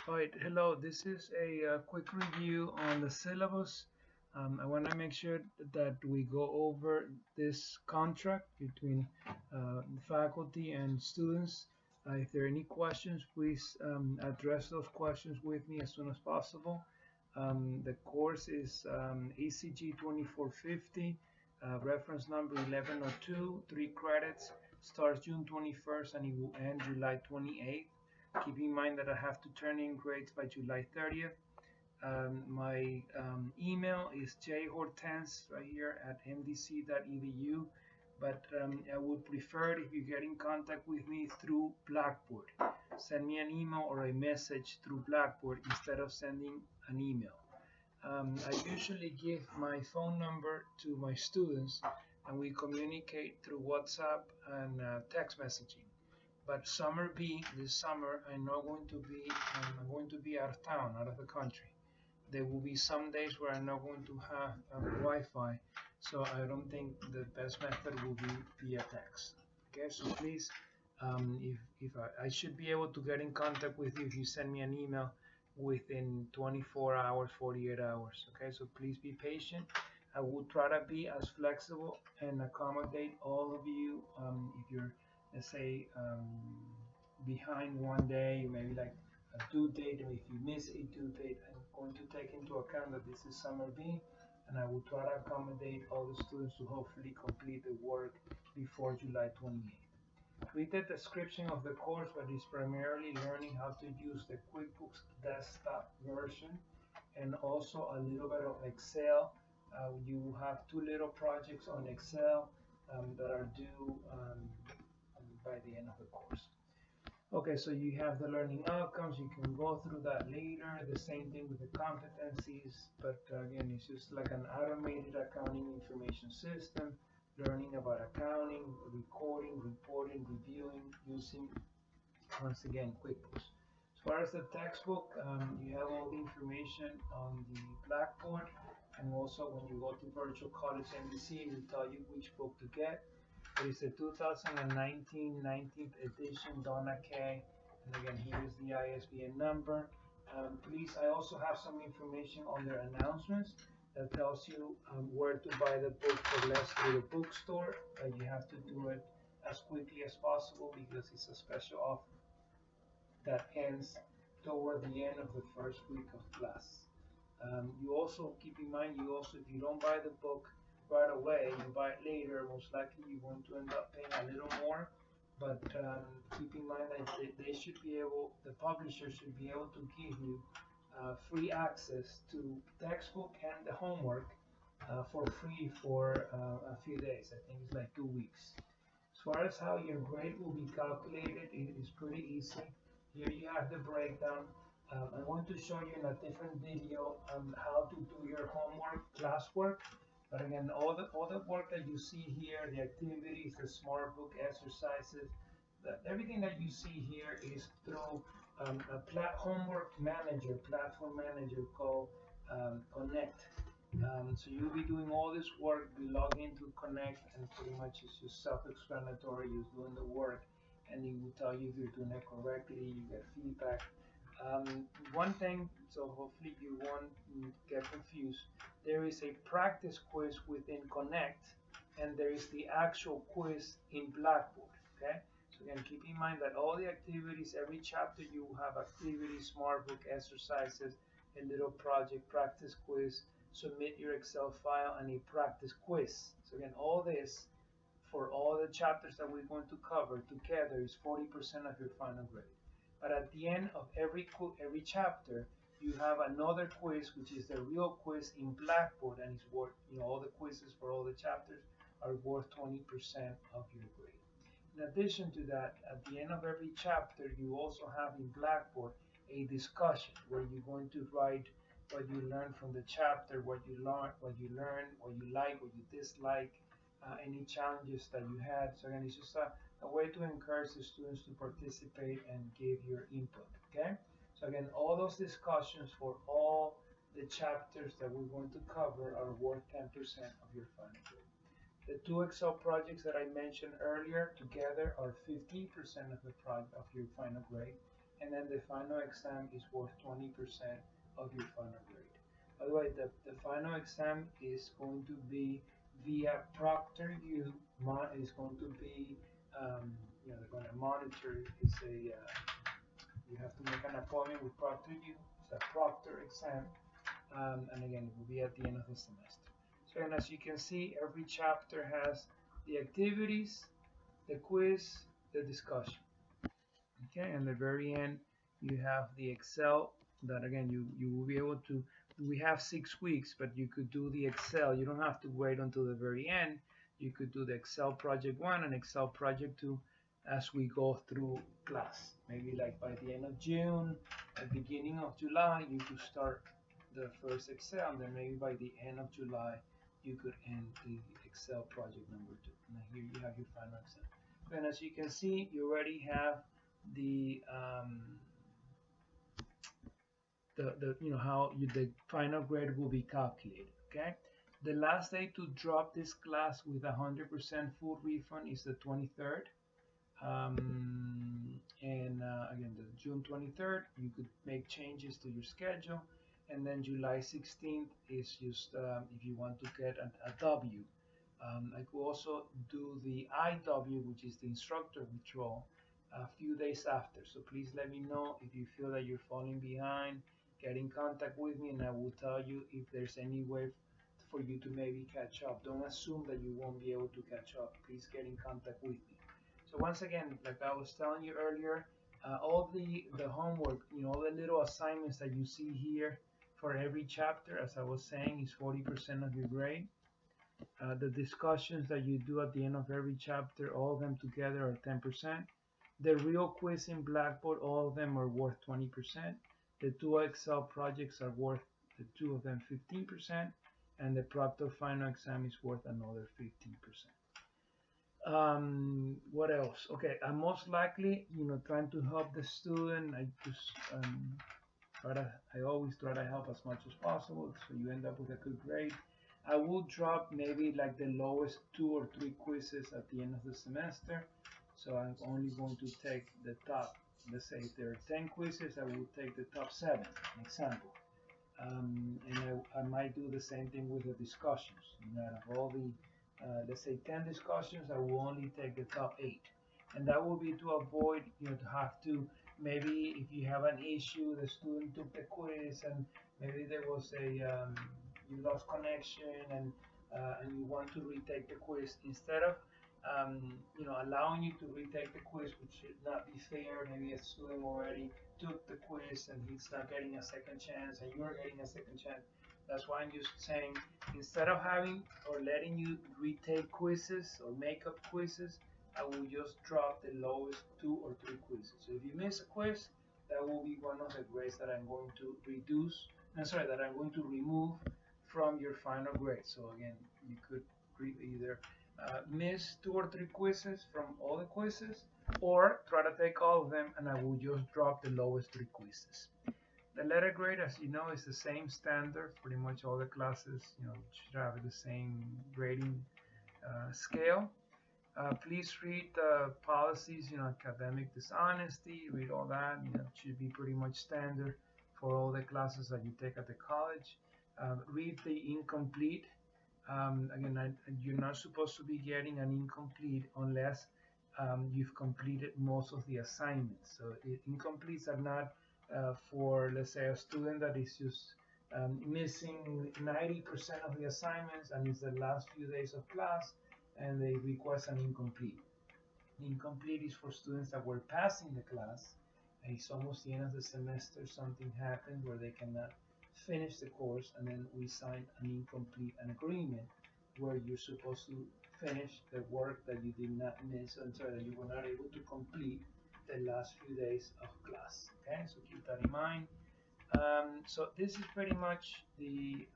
All right, hello. This is a quick review on the syllabus. I want to make sure that we go over this contract between the faculty and students. If there are any questions, please address those questions with me as soon as possible. The course is ACG 2450, reference number 1102, 3 credits, starts June 21st and it will end July 28th. Keep in mind that I have to turn in grades by July 30th. My email is jhortense right here at mdc.edu, but I would prefer if you get in contact with me through Blackboard. Send me an email or a message through Blackboard instead of sending an email. I usually give my phone number to my students and we communicate through WhatsApp and text messaging. But summer B, this summer, I'm going to be out of town, out of the country. There will be some days where I'm not going to have Wi-Fi, so I don't think the best method will be via text. Okay, so please, if I should be able to get in contact with you if you send me an email within 24 hours, 48 hours. Okay, so please be patient. I will try to be as flexible and accommodate all of you. If you're, let's say, behind one day, maybe like a due date, or if you miss a due date, I'm going to take into account that this is summer B, and I will try to accommodate all the students to hopefully complete the work before July 28th. Read the description of the course, but it's primarily learning how to use the QuickBooks desktop version and also a little bit of Excel. You have two little projects on Excel that are due by the end of the course. Okay, so you have the learning outcomes. You can go through that later. The same thing with the competencies, but again, it's just like an automated accounting information system, learning about accounting, recording, reporting, reviewing, using, once again, QuickBooks. As far as the textbook, you have all the information on the Blackboard, and also when you go to Virtual College MDC, we tell you which book to get. It is the 2019 19th edition Donna K. And again, here is the ISBN number. Please, I also have some information on their announcements that tells you where to buy the book for less through the bookstore. You have to do it as quickly as possible because it's a special offer that ends toward the end of the first week of class. You also keep in mind, if you don't buy the book right away, you buy it later, most likely you're going to end up paying a little more. But keep in mind that they should be able, the publisher should be able to give you free access to textbook and the homework for free for a few days. I think it's like 2 weeks. As far as how your grade will be calculated, it is pretty easy. Here you have the breakdown. I'm going to show you in a different video how to do your homework, classwork. But again, all the work that you see here, the activities, the smart book exercises, everything that you see here is through a homework manager, platform manager called Connect. So you'll be doing all this work, you log into Connect, and pretty much it's just self-explanatory. You're doing the work, and it will tell you if you're doing it correctly. You get feedback. One thing, so hopefully you won't get confused. There is a practice quiz within Connect, and there is the actual quiz in Blackboard. Okay, so again, keep in mind that all the activities, every chapter, you have activities, smart book exercises, a little project, practice quiz, submit your Excel file, and a practice quiz. So again, all this for all the chapters that we're going to cover together is 40% of your final grade. But at the end of every chapter, you have another quiz, which is the real quiz in Blackboard, and it's worth, all the quizzes for all the chapters are worth 20% of your grade. In addition to that, at the end of every chapter, you also have in Blackboard a discussion where you're going to write what you learned from the chapter, what you learned, what you like, what you dislike, any challenges that you had. So again, it's just a way to encourage the students to participate and give your input. Okay. So again, all those discussions for all the chapters that we're going to cover are worth 10% of your final grade. The two Excel projects that I mentioned earlier together are 15% of your final grade, and then the final exam is worth 20% of your final grade. By the way, the final exam is going to be via Proctor U. Is going to be, they're going to monitor. It's a you have to make an appointment with Proctor U. It's a Proctor exam, and again, it will be at the end of the semester. So, and as you can see, every chapter has the activities, the quiz, the discussion. Okay, and the very end, you have the Excel that again you will be able to. We have 6 weeks, but you could do the Excel. You don't have to wait until the very end. You could do the Excel project 1 and Excel project 2 as we go through class. Maybe like by the end of June, at the beginning of July, you could start the first Excel, and then maybe by the end of July, you could end the Excel project number 2. And here you have your final exam. And as you can see, you already have the how the final grade will be calculated. Okay, the last day to drop this class with 100% full refund is the 23rd. And again, the June 23rd, you could make changes to your schedule, and then July 16th is just if you want to get a W. I could also do the IW, which is the instructor withdrawal, a few days after. So please let me know if you feel that you're falling behind. Get in contact with me, and I will tell you if there's any way for you to maybe catch up. Don't assume that you won't be able to catch up. Please get in contact with me. So once again, like I was telling you earlier, all the homework, all the little assignments that you see here for every chapter, as I was saying, is 40% of your grade. The discussions that you do at the end of every chapter, all of them together are 10%. The real quiz in Blackboard, all of them are worth 20%. The 2 Excel projects are worth, the 2 of them, 15%. And the Proctor final exam is worth another 15%. What else? Okay, I'm most likely, trying to help the student. I always try to help as much as possible, so you end up with a good grade. I will drop maybe like the lowest 2 or 3 quizzes at the end of the semester. So I'm only going to take the top, let's say if there are 10 quizzes, I will take the top 7, an example. And I might do the same thing with the discussions. Out of all the, let's say 10 discussions, I will only take the top 8. And that will be to avoid, to have to, maybe if you have an issue, the student took the quiz and maybe there was you lost connection and you want to retake the quiz, instead of allowing you to retake the quiz, which should not be fair. Maybe a student already took the quiz and he's not getting a second chance and you're getting a second chance. That's why I'm just saying, instead of having or letting you retake quizzes or make up quizzes, I will just drop the lowest 2 or 3 quizzes. So if you miss a quiz, that will be one of the grades that I'm going to that I'm going to remove from your final grade. So again, you could either miss 2 or 3 quizzes from all the quizzes, or try to take all of them, and I will just drop the lowest 3 quizzes. The letter grade, as you know, is the same standard. Pretty much all the classes, should have the same grading scale. Please read the policies, academic dishonesty, read all that. It should be pretty much standard for all the classes that you take at the college. Read the incomplete. Again, you're not supposed to be getting an incomplete unless you've completed most of the assignments. So incompletes are not for, let's say, a student that is just missing 90% of the assignments and it's the last few days of class and they request an incomplete. The incomplete is for students that were passing the class and it's almost the end of the semester, something happened where they cannot finish the course, and then we sign an agreement where you're supposed to finish the work that you did not miss, and so that you were not able to complete the last few days of class. Okay, so keep that in mind. So this is pretty much the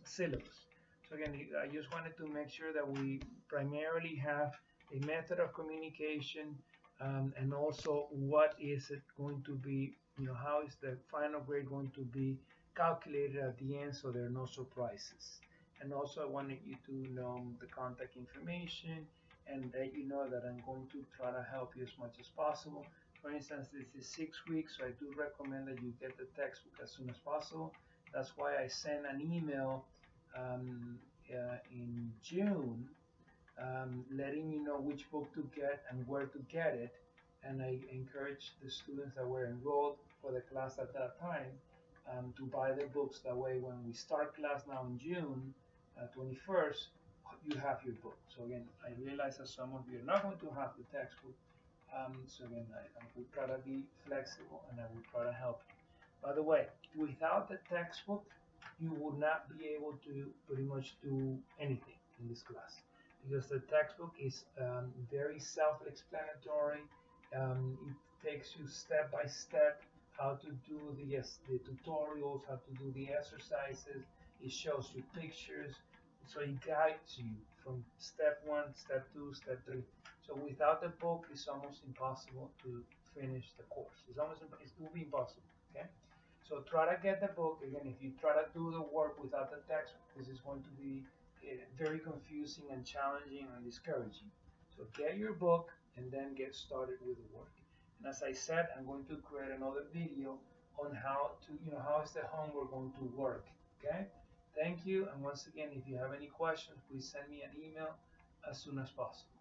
syllabus. So again, I just wanted to make sure that we primarily have a method of communication, and also what is it going to be, how is the final grade going to be calculated at the end, so there are no surprises. And also I wanted you to know the contact information and let you know that I'm going to try to help you as much as possible. For instance, this is 6 weeks, so I do recommend that you get the textbook as soon as possible. That's why I sent an email in June, letting you know which book to get and where to get it. And I encourage the students that were enrolled for the class at that time to buy the books. That way, when we start class now in June 21st, you have your book. So again, I realize that some of you are not going to have the textbook. So again, I will try to be flexible and I will try to help you. By the way, without the textbook, you will not be able to pretty much do anything in this class because the textbook is very self-explanatory. It takes you step by step how to do the tutorials, how to do the exercises. It shows you pictures, so it guides you from step one, step two, step three. So without the book, it's almost impossible to finish the course. It will be impossible. Okay. So try to get the book. Again, if you try to do the work without the text, this is going to be very confusing and challenging and discouraging. So get your book and then get started with the work. And as I said, I'm going to create another video on how to, how is the homework going to work. Okay? Thank you. And once again, if you have any questions, please send me an email as soon as possible.